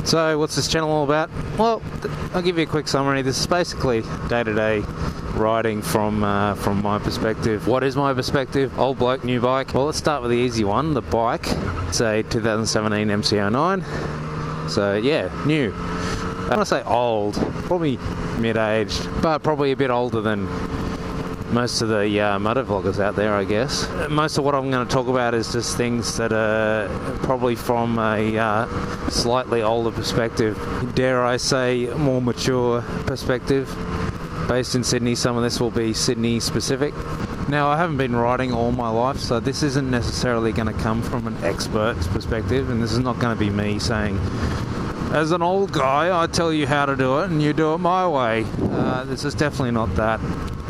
So what's this channel all about? Well, I'll give you a quick summary. This is basically day-to-day riding from my perspective. What is my perspective? Old bloke, new bike. Well, let's start with the easy one, the bike. It's a 2017 MC09. So yeah, new. I want to say old, probably mid-aged, but probably a bit older than most of the motor vloggers out there, I guess. Most of what I'm going to talk about is just things that are probably from a slightly older perspective, dare I say more mature perspective. Based in Sydney, some of this will be Sydney specific. Now, I haven't been riding all my life, so this isn't necessarily going to come from an expert's perspective, and this is not going to be me saying, as an old guy, I tell you how to do it and you do it my way. This is definitely not that.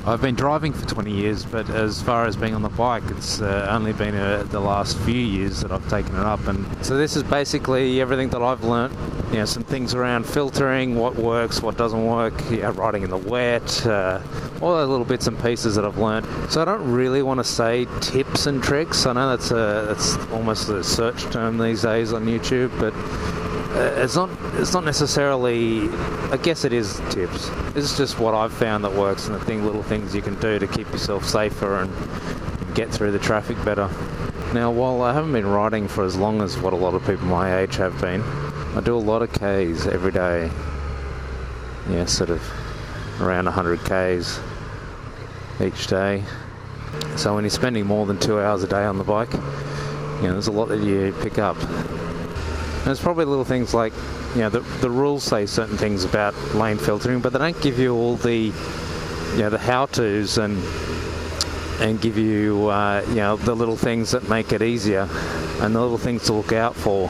I've been driving for 20 years, but as far as being on the bike, it's only been the last few years that I've taken it up. And so this is basically everything that I've learnt. You know, some things around filtering, what works, what doesn't work, riding in the wet, all those little bits and pieces that I've learnt. So I don't really want to say tips and tricks. I know that's almost a search term these days on YouTube, but it's not necessarily, I guess it is tips. It's just what I've found that works and the little things you can do to keep yourself safer and get through the traffic better. Now, while I haven't been riding for as long as what a lot of people my age have been, I do a lot of Ks every day. Yeah, sort of around 100 Ks each day. So when you're spending more than 2 hours a day on the bike, there's a lot that you pick up. There's probably little things like, the rules say certain things about lane filtering, but they don't give you all the, the how-tos and give you, the little things that make it easier and the little things to look out for.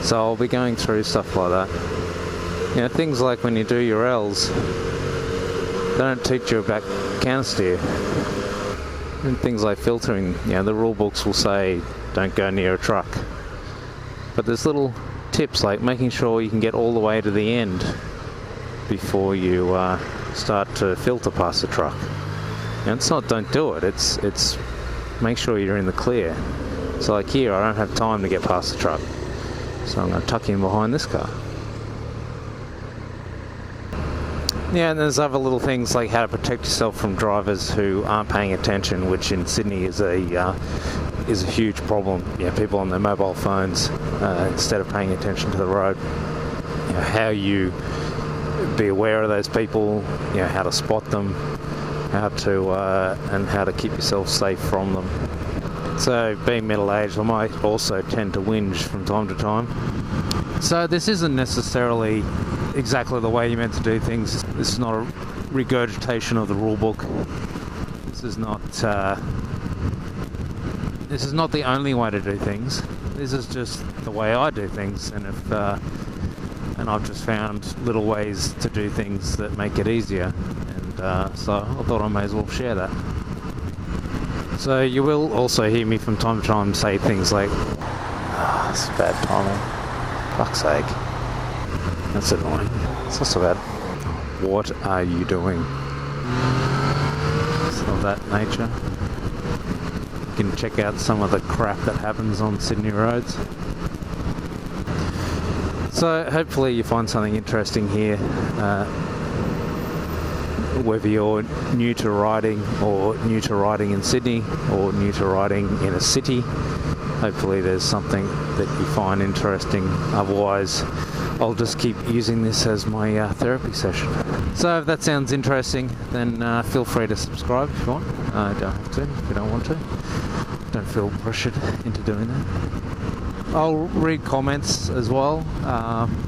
So I'll be going through stuff like that. Things like when you do your Ls, they don't teach you about counter steer. And things like filtering, the rule books will say don't go near a truck. But there's little tips like making sure you can get all the way to the end before you start to filter past the truck. And it's not don't do it, it's make sure you're in the clear. So like here, I don't have time to get past the truck, so I'm going to tuck in behind this car. Yeah, and there's other little things like how to protect yourself from drivers who aren't paying attention, which in Sydney is a huge problem. People on their mobile phones instead of paying attention to the road. How you be aware of those people, how to spot them, how to keep yourself safe from them. So being middle-aged, I might also tend to whinge from time to time. So this isn't necessarily exactly the way you're meant to do things. This is not a regurgitation of the rule book. This is not the only way to do things. This is just the way I do things, and I've just found little ways to do things that make it easier, and so I thought I may as well share that. So you will also hear me from time to time say things like, "It's bad timing. Fuck's sake." That's annoying. It's not so bad. What are you doing? It's of that nature. You can check out some of the crap that happens on Sydney roads. So hopefully you find something interesting here. Whether you're new to riding or new to riding in Sydney or new to riding in a city, hopefully there's something that you find interesting. Otherwise, I'll just keep using this as my therapy session. So if that sounds interesting, then feel free to subscribe if you want. You don't have to if you don't want to. Don't feel pressured into doing that. I'll read comments as well,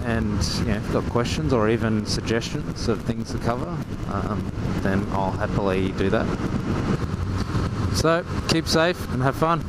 and if you've got questions or even suggestions of things to cover, then I'll happily do that. So keep safe and have fun.